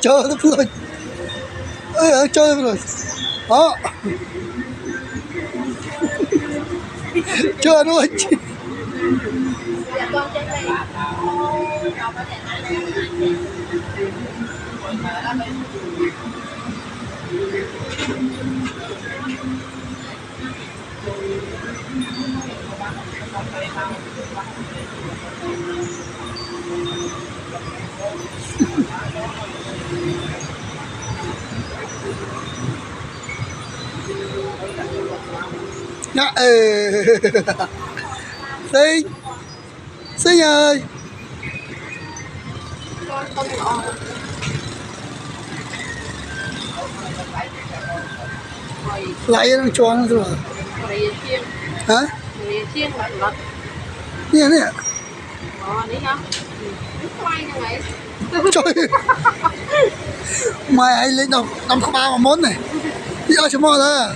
Cho nó luôn. Cho nó luôn. Đó. Cho nó chị. Dạ, Sinh Sinh ơi, lại nó cho nó rồi hả? Nè nè trời mày ấy lấy đồng có ba mà món này giờ cho mò thôi.